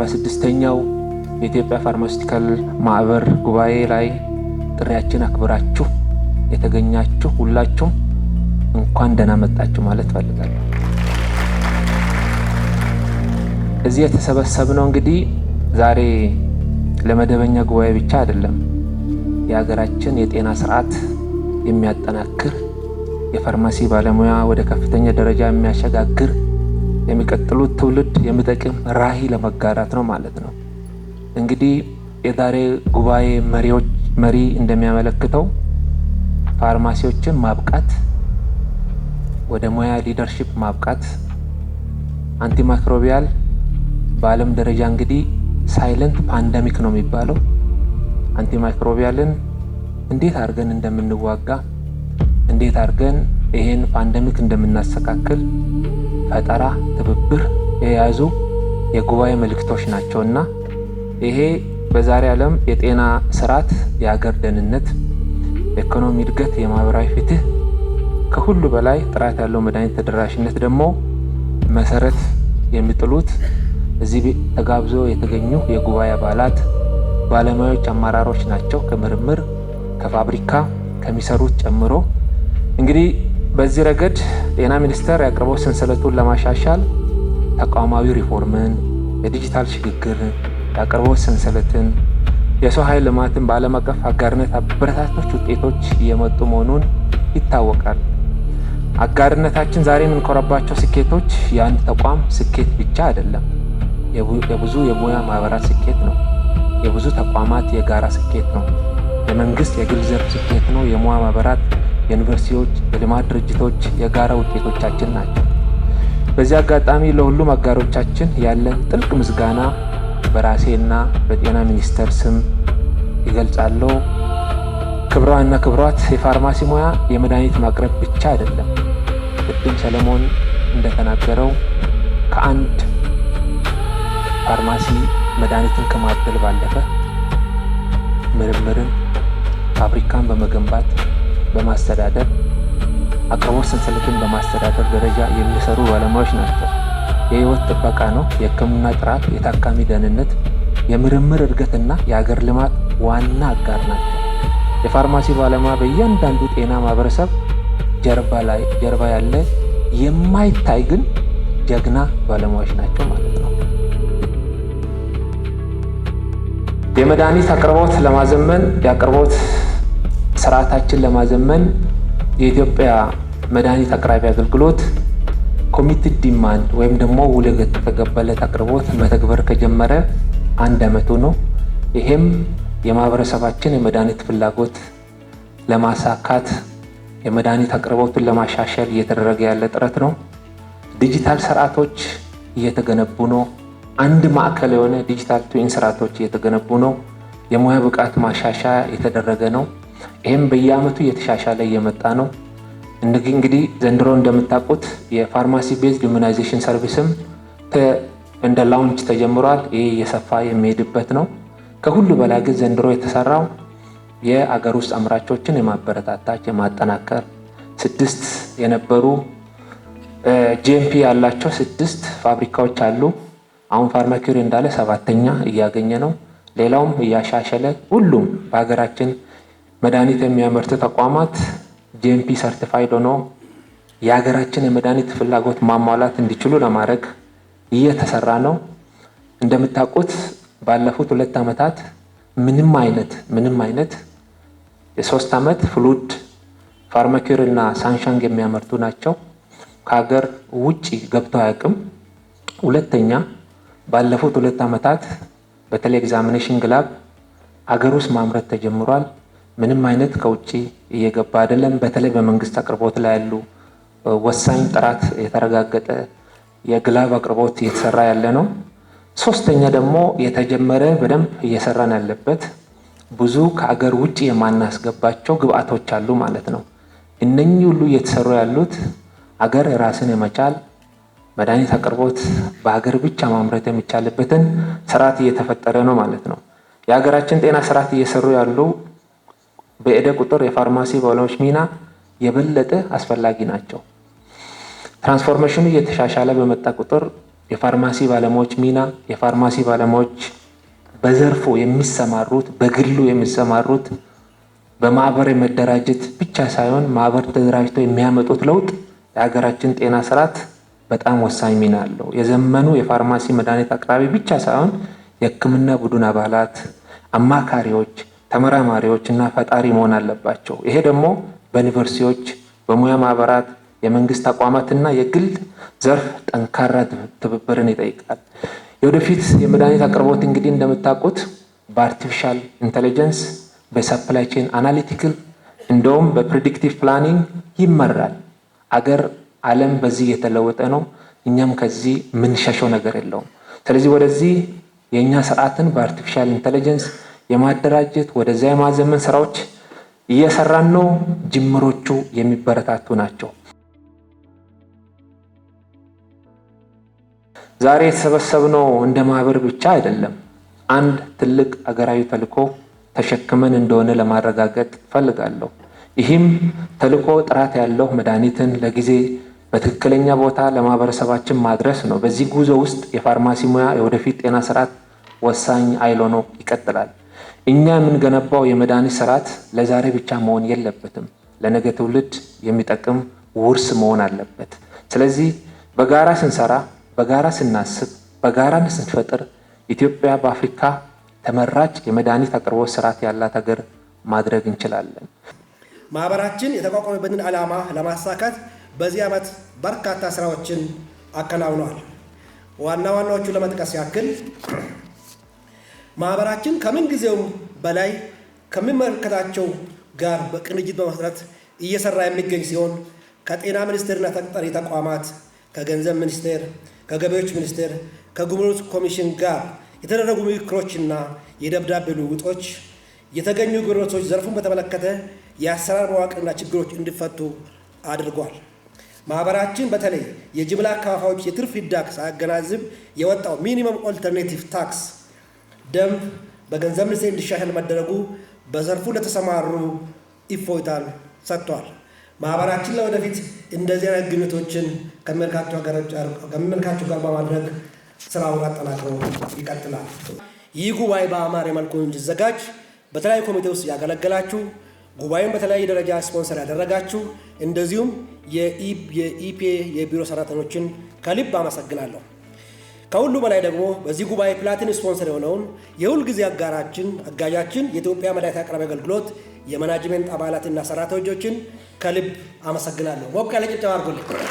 በ46ኛው የኢትዮጵያ ፋርማሲውቲካል ማህበር ጉባኤ ላይ ጥሪያችን አክብራችሁ የተገኛችሁ ሁላችሁም እንኳን ደህና መጣችሁ ማለት ፈልጋለሁ። እዚህ የተሰበሰብነው እንግዲህ ዛሬ ለመደበኛ ጉባኤ ብቻ አይደለም። የሀገራችን የጤና ስርዓት የሚያጠናክር የፋርማሲ ባለሙያ ወደ ከፍተኛ ደረጃ የሚያሸጋግር የሚቀጥሉት ትውልድ የሚጠቅም ራዕይ ለመጋራት ነው ማለት ነው። እንግዲህ የዛሬ ጉባኤ መሪ እንደሚያመለክተው ፋርማሲዎችን ማብቃት፣ ወደ ሙያ ሊደርሺፕ ማብቃት፣ አንቲማይክሮቢያል በዓለም ደረጃ እንግዲህ ሳይለንት ፓንደሚክ ነው የሚባለው። አንቲማይክሮቢያልን እንዴት አድርገን እንደምንዋጋ፣ እንዴት አድርገን ይሄን ፓንደሚክ እንደምናስተካክል ፈጠራ፣ ትብብር የያዙ የጉባኤ መልእክቶች ናቸውና ይሄ በዛሬ ዓለም የጤና ስርዓት፣ የሀገር ደህንነት፣ የኢኮኖሚ እድገት፣ የማህበራዊ ፍትህ፣ ከሁሉ በላይ ጥራት ያለው መድኃኒት ተደራሽነት ደግሞ መሰረት የሚጥሉት እዚህ ተጋብዞ የተገኙ የጉባኤ አባላት፣ ባለሙያዎች፣ አመራሮች ናቸው። ከምርምር ከፋብሪካ ከሚሰሩት ጨምሮ እንግዲህ በዚህ ረገድ ጤና ሚኒስቴር የአቅርቦት ሰንሰለቱን ለማሻሻል ተቋማዊ ሪፎርምን፣ የዲጂታል ሽግግርን፣ የአቅርቦት ሰንሰለትን፣ የሰው ኃይል ልማትን በዓለም አቀፍ አጋርነት አበረታቶች ውጤቶች እየመጡ መሆኑን ይታወቃል። አጋርነታችን ዛሬ የምንኮራባቸው ስኬቶች የአንድ ተቋም ስኬት ብቻ አይደለም፣ የብዙ የሙያ ማህበራት ስኬት ነው። የብዙ ተቋማት የጋራ ስኬት ነው። የመንግስት የግል ዘርፍ ስኬት ነው። የሙያ ማህበራት፣ የዩኒቨርሲቲዎች፣ የልማት ድርጅቶች የጋራ ውጤቶቻችን ናቸው። በዚህ አጋጣሚ ለሁሉም አጋሮቻችን ያለን ጥልቅ ምስጋና በራሴና በጤና ሚኒስቴር ስም ይገልጻለሁ። ክብሯና ክብሯት የፋርማሲ ሙያ የመድኃኒት ማቅረብ ብቻ አይደለም። ቅድም ሰለሞን እንደተናገረው ከአንድ ፋርማሲ መድኃኒትን ከማደል ባለፈ ምርምርን፣ ፋብሪካን በመገንባት በማስተዳደር አቅርቦት ሰንሰለትን በማስተዳደር ደረጃ የሚሰሩ ባለሙያዎች ናቸው። የህይወት ጥበቃ ነው፣ የህክምና ጥራት፣ የታካሚ ደህንነት፣ የምርምር እድገትና የሀገር ልማት ዋና አጋር ናቸው። የፋርማሲ ባለሙያ በእያንዳንዱ ጤና ማህበረሰብ ጀርባ ያለ የማይታይ ግን ጀግና ባለሙያዎች ናቸው ማለት ነው። የመድኃኒት አቅርቦት ለማዘመን የአቅርቦት ስርዓታችን ለማዘመን የኢትዮጵያ መድኃኒት አቅራቢ አገልግሎት ኮሚትድ ዲማንድ ወይም ደግሞ ውል የተገባለት አቅርቦት መተግበር ከጀመረ 1 ዓመቱ ነው። ይሄም የማህበረሰባችን የመድኃኒት ፍላጎት ለማሳካት የመድኃኒት አቅርቦትን ለማሻሻል እየተደረገ ያለ ጥረት ነው። ዲጂታል ስርዓቶች እየተገነቡ ነው። አንድ ማዕከል የሆነ ዲጂታል ትዊን ስርዓቶች እየተገነቡ ነው። የሙያ ብቃት ማሻሻያ የተደረገ ነው። ይህም በየአመቱ እየተሻሻለ እየመጣ ነው። እንግዲህ ዘንድሮ እንደምታውቁት የፋርማሲ ቤዝድ ኢሙናይዜሽን ሰርቪስም እንደ ላውንች ተጀምሯል። ይህ እየሰፋ የሚሄድበት ነው። ከሁሉ በላይ ግን ዘንድሮ የተሰራው የአገር ውስጥ አምራቾችን የማበረታታት የማጠናከር 6 የነበሩ ጂኤምፒ ያላቸው 6 ፋብሪካዎች አሉ። አሁን ፋርማኪውሪ እንዳለ 7ኛ እያገኘ ነው። ሌላውም እያሻሸለ ሁሉም በሀገራችን መድኃኒት የሚያመርቱ ተቋማት ጂኤምፒ ሰርቲፋይድ ሆኖ የሀገራችን የመድኃኒት ፍላጎት ማሟላት እንዲችሉ ለማድረግ እየተሰራ ነው። እንደምታውቁት ባለፉት 2 ዓመታት ምንም አይነት የ3 ዓመት ፍሉድ ፋርማኪውሪ እና ሳንሻንግ የሚያመርቱ ናቸው። ከሀገር ውጪ ገብተው አያውቅም። ሁለተኛ ባለፉት 2 ዓመታት በተለይ ኤግዛሚኔሽን ግላብ ሀገር ውስጥ ማምረት ተጀምሯል። ምንም አይነት ከውጪ እየገባ አይደለም። በተለይ በመንግስት አቅርቦት ላይ ያሉ ወሳኝ ጥራት የተረጋገጠ የግላብ አቅርቦት እየተሰራ ያለ ነው። ሶስተኛ ደግሞ የተጀመረ በደንብ እየሰራን ያለበት ብዙ ከሀገር ውጪ የማናስገባቸው ግብአቶች አሉ ማለት ነው። እነኚህ ሁሉ እየተሰሩ ያሉት ሀገር ራስን የመቻል መድኃኒት አቅርቦት በሀገር ብቻ ማምረት የሚቻልበትን ስርዓት እየተፈጠረ ነው ማለት ነው። የሀገራችን ጤና ስርዓት እየሰሩ ያሉ በእደ ቁጥር የፋርማሲ ባለሙያዎች ሚና የበለጠ አስፈላጊ ናቸው። ትራንስፎርሜሽኑ እየተሻሻለ በመጣ ቁጥር የፋርማሲ ባለሙያዎች ሚና የፋርማሲ ባለሙያዎች በዘርፉ የሚሰማሩት በግሉ የሚሰማሩት በማህበር መደራጀት ብቻ ሳይሆን ማህበር ተደራጅተው የሚያመጡት ለውጥ የሀገራችን ጤና ስርዓት በጣም ወሳኝ ሚና አለው። የዘመኑ የፋርማሲ መድኃኒት አቅራቢ ብቻ ሳይሆን የሕክምና ቡድን አባላት፣ አማካሪዎች፣ ተመራማሪዎች እና ፈጣሪ መሆን አለባቸው። ይሄ ደግሞ በዩኒቨርሲቲዎች፣ በሙያ ማህበራት፣ የመንግስት ተቋማትና የግል ዘርፍ ጠንካራ ትብብርን ይጠይቃል። የወደፊት የመድኃኒት አቅርቦት እንግዲህ እንደምታውቁት በአርቲፊሻል ኢንተለጀንስ በሰፕላይ ቼን አናሊቲክል እንደውም በፕሬዲክቲቭ ፕላኒንግ ይመራል። ዓለም በዚህ የተለወጠ ነው። እኛም ከዚህ ምንሸሸው ነገር የለውም። ስለዚህ ወደዚህ የኛ ስርዓትን በአርቲፊሻል ኢንተለጀንስ የማደራጀት ወደዚያ የማዘመን ስራዎች እየሰራን ነው። ጅምሮቹ የሚበረታቱ ናቸው። ዛሬ የተሰበሰብነው እንደ ማህበር ብቻ አይደለም። አንድ ትልቅ አገራዊ ተልዕኮ ተሸክመን እንደሆነ ለማረጋገጥ ፈልጋለሁ። ይህም ተልዕኮ ጥራት ያለው መድኃኒትን ለጊዜ በትክክለኛ ቦታ ለማህበረሰባችን ማድረስ ነው። በዚህ ጉዞ ውስጥ የፋርማሲ ሙያ የወደፊት ጤና ስርዓት ወሳኝ ኃይል ሆኖ ይቀጥላል። እኛ የምንገነባው የመድኃኒት ስርዓት ለዛሬ ብቻ መሆን የለበትም፣ ለነገ ትውልድ የሚጠቅም ውርስ መሆን አለበት። ስለዚህ በጋራ ስንሰራ፣ በጋራ ስናስብ፣ በጋራ ስንፈጥር ኢትዮጵያ በአፍሪካ ተመራጭ የመድኃኒት አቅርቦት ስርዓት ያላት ሀገር ማድረግ እንችላለን። ማህበራችን የተቋቋመበትን ዓላማ ለማሳካት በዚህ ዓመት በርካታ ስራዎችን አከናውኗል። ዋና ዋናዎቹ ለመጥቀስ ያክል ማህበራችን ከምን ጊዜውም በላይ ከሚመለከታቸው ጋር በቅንጅት በመስራት እየሰራ የሚገኝ ሲሆን ከጤና ሚኒስቴርና ተጠሪ ተቋማት፣ ከገንዘብ ሚኒስቴር፣ ከገቢዎች ሚኒስቴር፣ ከጉምሩክ ኮሚሽን ጋር የተደረጉ ምክክሮችና የደብዳቤ ልውውጦች የተገኙ ግብሮቶች ዘርፉን በተመለከተ የአሰራር መዋቅርና ችግሮች እንዲፈቱ አድርጓል። ማህበራችን በተለይ የጅምላ አከፋፋዮች የትርፍ ሂዳግ ሳያገናዝብ የወጣው ሚኒመም ኦልተርኔቲቭ ታክስ ደንብ በገንዘብ ሚኒስቴር እንዲሻሻል መደረጉ በዘርፉ ለተሰማሩ እፎይታን ሰጥቷል። ማህበራችን ለወደፊት እንደዚህ አይነት ግኝቶችን ከሚመለከታቸው ጋር በማድረግ ስራውን አጠናክሮ ይቀጥላል። ይህ ጉባኤ በአማረ መልኩ እንዲዘጋጅ በተለያዩ ኮሚቴ ውስጥ ያገለገላችሁ፣ ጉባኤውን በተለያየ ደረጃ ስፖንሰር ያደረጋችሁ፣ እንደዚሁም የኢፒኤ የቢሮ ሰራተኞችን ከልብ አመሰግናለሁ። ከሁሉ በላይ ደግሞ በዚህ ጉባኤ ፕላቲን ስፖንሰር የሆነውን የሁል ጊዜ አጋዣችን የኢትዮጵያ መድኃኒት አቅራቢ አገልግሎት የማናጅሜንት አባላትና ሰራተኞችን ከልብ አመሰግናለሁ። ሞቅ ያለ ጭብጨባ አድርጉልኝ።